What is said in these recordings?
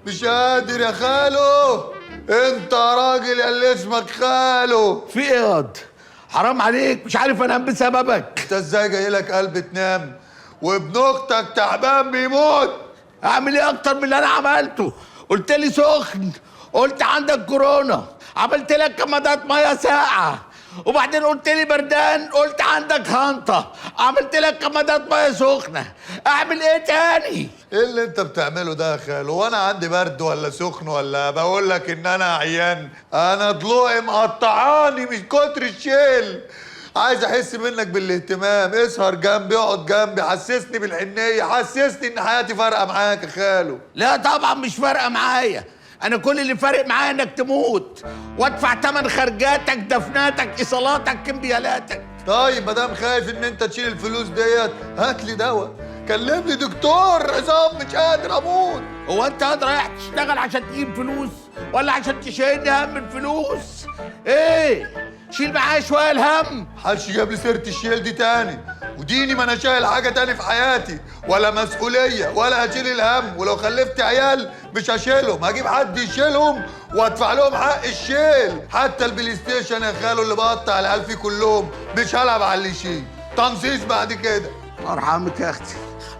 مش قادر يا خالو. انت راجل يا اللي اسمك خالو. في ايه ياض؟ حرام عليك، مش عارف انام بسببك. انت ازاي جاي لك قلب تنام وابن اختك تعبان بيموت؟ اعمل ايه اكتر من اللي انا عملته؟ قلت لي سخن، قلت عندك كورونا، عملت لك كمادات ميه ساقعه، وبعدين قلت لي بردان، قلت عندك هانطه، عملت لك كمادات ميه سخنه. اعمل ايه تاني؟ ايه اللي انت بتعمله ده يا خالو؟ وانا عندي برد ولا سخن ولا بقول لك ان انا عيان؟ انا ضلوعي مقطعاني من كتر الشيل. عايز احس منك بالاهتمام، اسهر جنبي، اقعد جنبي، حسسني بالحنيه، حسسني ان حياتي فارقه معاك يا خالو. لا طبعا مش فارقه معايا، انا كل اللي فارق معايا انك تموت وادفع ثمن خرجاتك، دفناتك، ايصالاتك، كمبيالاتك. طيب ما دام خايف ان انت تشيل الفلوس ديت، هات لي دواء، كلم لي دكتور عصام، مش قادر اموت. هو انت رايح تشتغل عشان تجيب فلوس ولا عشان تشيلني هم الفلوس؟ ايه؟ شيل معايا شويه الهم. محدش جاب لي سيره الشيل دي تاني، وديني ما انا شايل حاجه تاني في حياتي، ولا مسؤوليه، ولا هشيل الهم. ولو خلفت عيال مش هشيلهم، هجيب حد يشيلهم وادفع لهم حق الشيل. حتى البلاي ستيشن يا خالو اللي بقطع العيال فيه كلهم مش هلعب على اللي يشيل، تنصيص بعد كده. ارحمك يا اختي،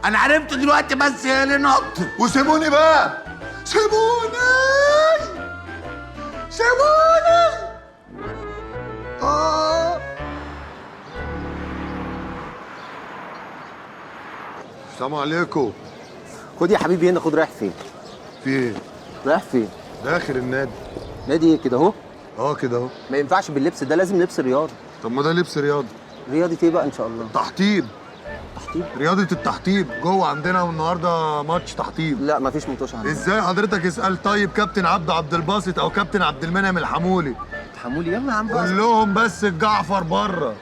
انا عرفت دلوقتي بس هي اللي نط. وسيبوني بقى، سيبوني سيبوني. السلام عليكم. خد يا حبيبي هنا، خد. رايح فين؟ في ايه؟ رايح فين؟ داخل النادي. نادي ايه كده اهو؟ كده اهو. ما ينفعش باللبس ده، لازم لبس رياضي. طب ما ده لبس رياضي. رياضي ايه بقى ان شاء الله؟ تحطيب. تحطيب؟ رياضة التحطيب جوه عندنا، والنهارده ماتش تحطيب. لا مفيش مطوشه عندنا. ازاي حضرتك؟ اسال طيب كابتن عبد الباسط او كابتن عبد المنعم الحمولي. حمولي؟ يلا يا عم بقى. قول لهم بس الجعفر بره.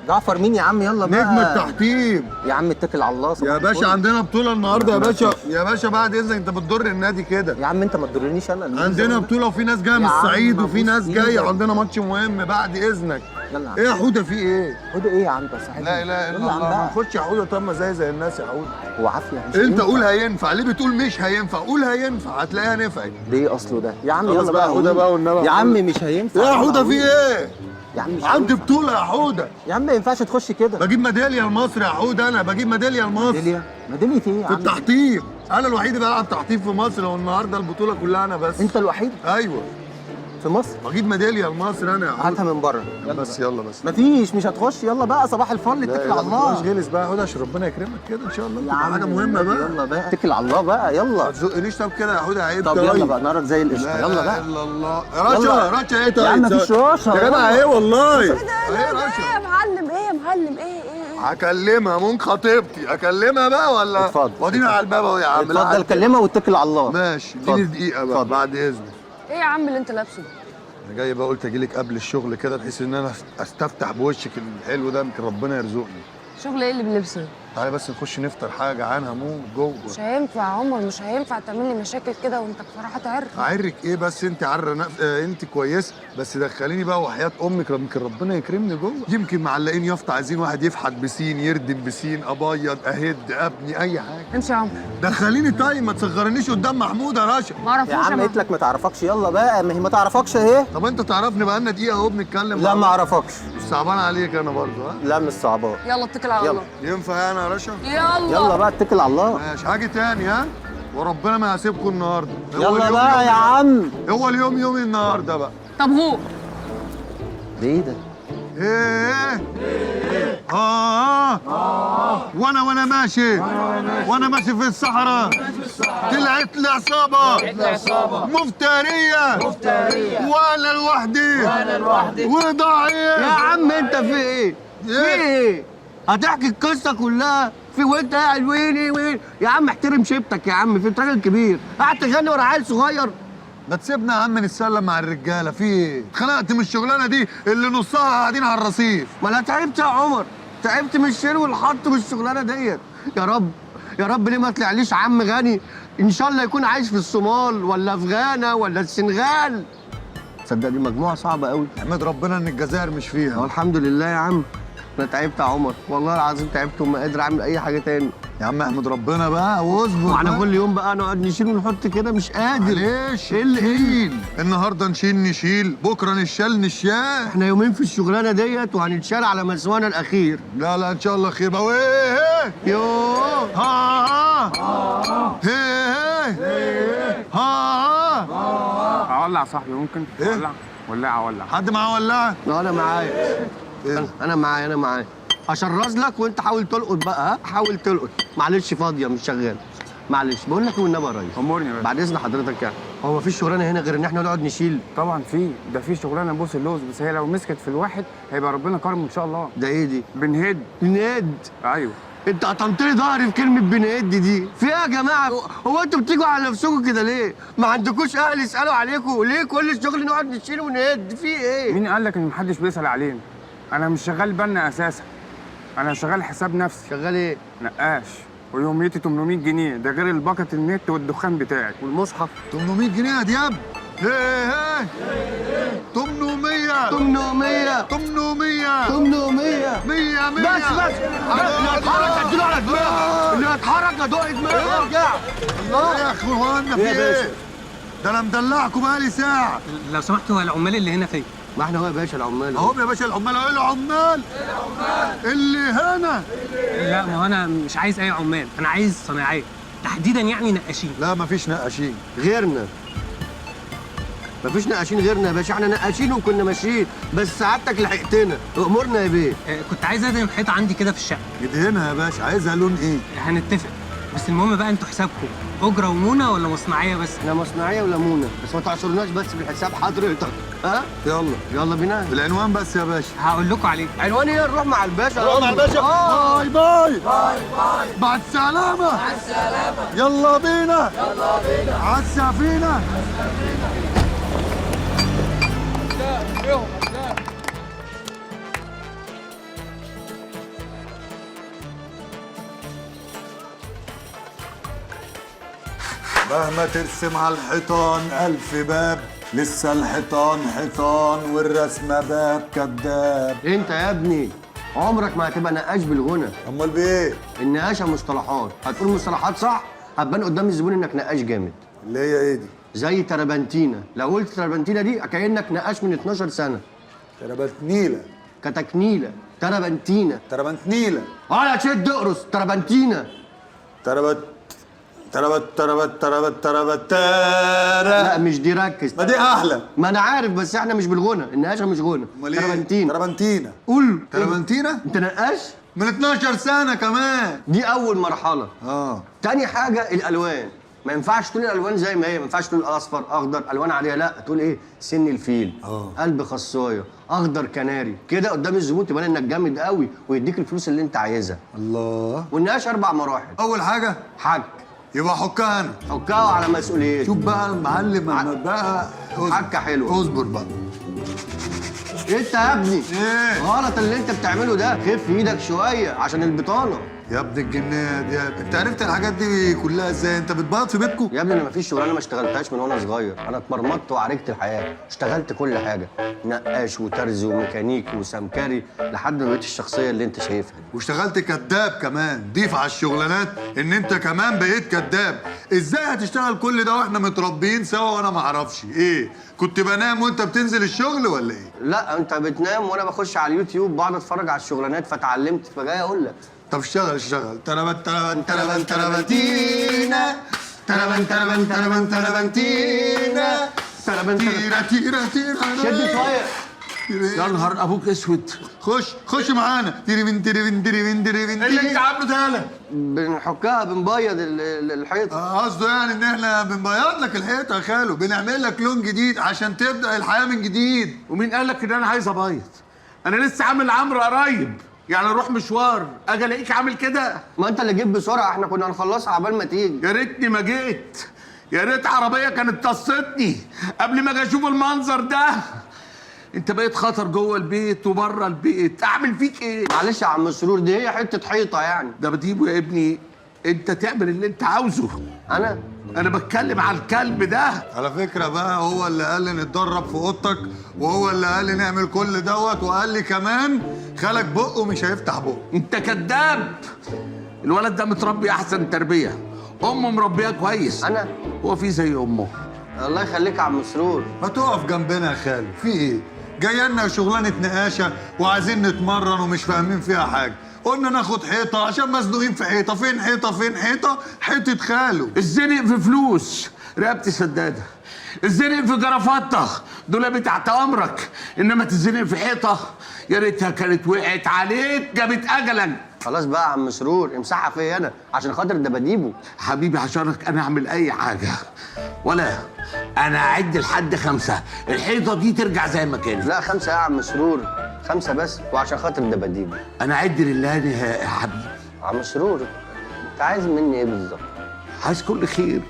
جعفر مين يا عم؟ يلا بقى. نجم التحطيب يا عم اتكل على الله. يا باشا، عندنا بطولة النهارده يا باشا. يا باشا بعد اذنك، انت بتضر النادي كده. يا عم انت ما تضرنيش انا. عندنا بطولة وفي ناس جايه من يا عم الصعيد وفي ناس بص جايه، إيدك. عندنا ماتش مهم بعد اذنك. يلا يا عم. ايه يا حوده في ايه؟ حوده ايه يا عم؟ بس صاحبي. لا اله الا يلا يا عم الله. ما بقى. ناخدش يا حوده. طب ما زي الناس يا حوده. هو عافيه مش انت هينفع. قول هينفع. ليه بتقول مش هينفع؟ قول هينفع، هتلاقيها نفعت. ليه اصله ده؟ يا عم خلاص يلا بقى يا حوده بقى والنبي. يا عم مش هينفع. يا حوده في ايه؟ يا عم مش عندي هينفع. بطولة يا حوده. يا عم ما ينفعش تخش كده. بجيب ميدالية لمصر يا حوده، انا بجيب ميدالية لمصر. ميداليه؟ ميداليه ايه يا في عم؟ التحطيب. انا الوحيد اللي بلعب تحطيب في مصر، والنهارده البطولة كلها انا بس. انت الوحيد ايوه، في مصر؟ بجيب ميدالية لمصر انا يا حوده. هاتها من بره. بس يلا بس. مفيش، مش هتخش. يلا بقى صباح الفل، اتكل على الله. مش غلس بقى يا حوده، عشان ربنا يكرمك كده ان شاء الله. يا عم حاجة مهمة بقى. يلا بقى اتكل على الله بقى. يلا ما تزقنيش. طب كده يا حوده عيب. طب يلا بقى نارك زي القشطه. يلا بقى. الا الله يا رشا. يلا. يا رشا ايه؟ طيب يا عم مفيش رشا. يا جدع ايه والله. ايه ايه رشا؟ يا معلم؟ ايه يا معلم؟ ايه هكلمها، ممكن خطيبتي اكلمها بقى ولا؟ اتفضل. ودينا على الباب اهو يا عم. اتفضل كلمها واتكل على الله. ماشي، اتفضل. اديني دقيقة بقى اتفضل. بعد اذنك. ايه يا عم اللي انت لابسه ده؟ انا جاي بقى، قلت اجيلك قبل الشغل كده بحيث ان انا استفتح بوشك الحلو ده، يمكن ربنا يرزقني. شغل ايه اللي بلبسه ده؟ تعالي بس نخش نفطر حاجة، جعان هموت جوه. مش هينفع يا عمر، مش هينفع تعمل لي مشاكل كده وانت بصراحه تعرف. اعرك ايه بس؟ انت انت كويسه، بس دخليني بقى وحياه امك يمكن ربنا يكرمني جوه. يمكن معلقين يافطه، عايزين واحد يفحت بسين، يردم بسين، ابيض، اهد، ابني، اي حاجه. امشي يا عمر. دخليني طيب، ما تصغرنيش قدام محمود يا رشا. ما اعرفوش يا عم انا. قلت لك ما تعرفكش. يلا بقى، ما هي ما تعرفكش اهي. طب انت تعرفني بقى لنا دقيقه اهو بنتكلم. لا ما اعرفكش. مش صعبان عليك انا برضو؟ ها لا مش صعبان. يلا اتكل على يلا. الله. ينفع انا يا رشا؟ يلا بقى اتكل على الله. ماشي، حاجه تاني ها، وربنا ما يسيبكم النهارده. هو يلا اليوم بقى يا عم. هو اليوم يومي النهارده بقى. طب هو ده ايه ده؟ ايه وانا ماشي في الصحراء، طلعت لي عصابه مفتريه وانا لوحدي وضعيف. يا عم انت في ايه؟ في ايه؟ هتحكي القصه كلها في وانت قاعد وين يا عم؟ احترم شيبتك يا عم، في انت راجل كبير قاعد تغني ورا عيل صغير. ما تسيبنا يا عم نتسلم مع الرجاله. في ايه؟ اتخنقت من الشغلانه دي اللي نصها قاعدين على الرصيف. ما انا تعبت يا عمر، تعبت من الشيل والحط من الشغلانه ديت. يا رب يا رب ليه ما طلعليش عم غني ان شاء الله يكون عايش في الصومال ولا في غانا ولا السنغال. تصدق دي مجموعه صعبه قوي. احمد ربنا ان الجزائر مش فيها. الحمد لله يا عم. انا تعبت يا عمر، والله العظيم تعبت وما قادر اعمل اي حاجه تاني. يا عم احمد ربنا بقى واصبر. واحنا بقى. كل يوم بقى نقعد نشيل ونحط كده، مش قادر. ليش؟ ايه اللي نشيل النهارده نشيل بكره نشال. احنا يومين في الشغلانه ديت وهنتشال على مسوانا الاخير. لا لا ان شاء الله خير بقى. ايه يوه ها ها اولع يا صاحبي ممكن؟ إيه؟ اولع حد معاه ولاعه؟ لا انا معايا. إيه؟ انا معايا. هشرز لك وانت حاول تلقط بقى. ها حاول تلقط. معلش فاضيه مش شغاله. معلش بقول لك والنبي يا ريس. امورني يا باشا. بعد اذن حضرتك يعني، هو مفيش شغلانه هنا غير ان احنا نقعد نشيل؟ طبعا في شغلانه بوس اللوز، بس هي لو مسكت في الواحد هيبقى ربنا كرم ان شاء الله. ده ايه دي؟ بنهد. بنهد؟ ايوه. انت قطمت لي ظهري في كلمه بنهد دي. في ايه يا جماعه؟ هو انتوا بتيجوا على نفسكم كده ليه؟ ما عندكوش اهل يسالوا عليكم ليه؟ كل الشغل نقعد نشيل ونهد، في ايه؟ مين قال لك ان محدش بيسال علينا؟ انا مش شغال بنا اساسا، انا شغال حساب نفسي. شغال ايه؟ نقاش، ويوميتي 800 جنيه، ده غير الباكت النت والدخان بتاعي. والمصحف 800 جنيه يا دياب. ايه 800 800 100 بس اللي هيتحرك اديله على دماغه، اللي هيتحرك ادق دماغه ارجع. الله يا اخوانا في ايه؟ ده انا مدلعكم بقالي ساعه. لو سمحت، هو العمال اللي هنا فين؟ ما احنا هو يا باشا العمال اهو يا باشا العمال. ايه العمال اللي هنا؟ لا، ما هو انا مش عايز اي عمال، انا عايز صنايعيه تحديدا، يعني نقاشين. لا مفيش نقاشين. غيرنا. مفيش نقاشين غيرنا يا باشا، احنا نقاشين وكنا ماشيين، بس سعادتك لحقتنا. امورنا يا بيه. كنت عايز ادهن حيطه عندي كده في الشقه. ادهنها يا باشا. عايزها لون ايه؟ هنتفق، بس المهم بقى انتوا حسابكم اجره ومونه ولا مصنعيه بس؟ احنا مصنعيه وليمونه، بس ما تعصرناش بس بالحساب حضرتك. ها؟ يلا بينا. العنوان بس يا باشا. هقول لكم عليه. عنوان ايه؟ نروح مع الباشا. نروح مع الباشا. باي باي مع السلامة. يلا بينا على السفينة. مهما ترسم على الحيطان 1000 باب، لسه الحيطان حيطان والرسمة باب كداب. انت يا ابني عمرك ما هتبقى نقاش بالغنى. امال بايه؟ النقاشه مصطلحات، هتقول مصطلحات صح هتبان قدام الزبون انك نقاش جامد. اللي هي ايه دي؟ زي تربنتينا، لو قلت تربنتينا دي كأنك نقاش من 12 سنة. تربنتنيلة. كتكنيلة. تربنتينا. تربنتنيلة. على شد اقرص. تربنتينا. تربت لا مش دي، ركز. ما دي احلى. ما انا عارف، بس احنا مش بالغنى، النقاشه مش غنى. امال ايه؟ تربنتينا. تربنتينا. قول. تربنتينا؟ انت نقاش؟ من 12 سنة كمان. دي أول مرحلة. اه. تاني حاجة الألوان، ما ينفعش تقول الألوان زي ما هي، ما ينفعش تقول أصفر أخضر ألوان عادية، لا تقول إيه؟ سن الفيل، قلب خصاية، أخضر كناري، كده قدام الزبون تبان إنك جامد قوي ويديك الفلوس اللي أنت عايزها. الله. والنقاش 4 مراحل. أول حاجة حك. يبقى حكها أنا. حكها على مسؤوليتي. شوف بقى المعلم لما بقى حكة حلوة. اصبر بقى. انت يا ابني ايه؟ غلط اللي انت بتعمله ده، خف ايدك شويه عشان البطانه. يا ابن الجنات يا ابني، انت عرفت الحاجات دي كلها ازاي؟ انت بتبيض في بيتكم؟ يا ابني انا مفيش شغلانه ما اشتغلتهاش من وانا صغير، انا اتمرمطت وعرجت الحياه، اشتغلت كل حاجه، نقاش وترزي وميكانيكي وسمكري لحد ما بقيت الشخصيه اللي انت شايفها دي. واشتغلت كذاب كمان. ضيف على الشغلانات ان انت كمان بقيت كذاب. ازاي هتشتغل كل ده واحنا متربيين سوا وانا ما اعرفش؟ ايه كنت بنام وانت بتنزل الشغل ولا ايه؟ لا انت بتنام وانا بخش على اليوتيوب بقعد اتفرج على الشغلانات فتعلمت، فجاي اقول لك. طب اشتغل. تربنتينا تربنتينا تيرا شد شويه. يا نهار ابوك اسود. خش معانا. تيري اللي انت عامله ده يالا. بنحكها بنبيض الحيطه. قصده يعني ان احنا بنبيض لك الحيطه يا خالو، بنعمل لك لون جديد عشان تبدا الحياه من جديد. ومين قال لك ان انا عايز ابيض؟ انا لسه عامل عمرو قريب، يعني اروح مشوار اجي الاقيك عامل كده؟ ما انت اللي جيت بسرعه، احنا كنا هنخلصها عبال ما تيجي. يا ريتني ما جيت، يا ريت عربيه كانت تصتني قبل ما اجي اشوف المنظر ده. انت بقيت خطر جوه البيت وبره البيت، اعمل فيك ايه؟ معلش يا عم سرور، دي هي حته حيطه يعني. ده بتجيبه يا ابني، انت تعمل اللي انت عاوزه. انا بتكلم على الكلب ده. على فكره بقى هو اللي قال لي نتدرب في اوضتك، وهو اللي قال لي نعمل كل دوت، وقال لي كمان خالك بقه مش هيفتح بقه. انت كذاب. الولد ده متربي احسن تربيه، امه مربيه كويس. انا هو في زي امه؟ الله يخليك يا عم مسرور. ما تقف جنبنا يا خالو، في ايه؟ جايه لنا شغلانه نقاشه وعايزين نتمرن ومش فاهمين فيها حاجه. قلنا ناخد حيطه عشان مزنوقين في حيطه. فين حيطه؟ فين حيطه؟ حيطه خالو. الزنق في فلوس، رقبتي سداده. الزنق في جرافطه، دول تحت امرك. انما تزنق في حيطه، يا ريتها كانت وقعت عليك جابت اجلك. خلاص بقى يا عم مسرور، امسحها فيا انا عشان خاطر دباديبه. حبيبي عشانك انا اعمل اي حاجه، ولا انا اعد لحد 5 الحيطه دي ترجع زي ما كانت. لا 5 يا عم مسرور، 5 بس وعشان خاطر دباديبه. انا اعد لله نهائي يا حبيبي. عم مسرور انت عايز مني ايه بالظبط؟ عايز كل خير.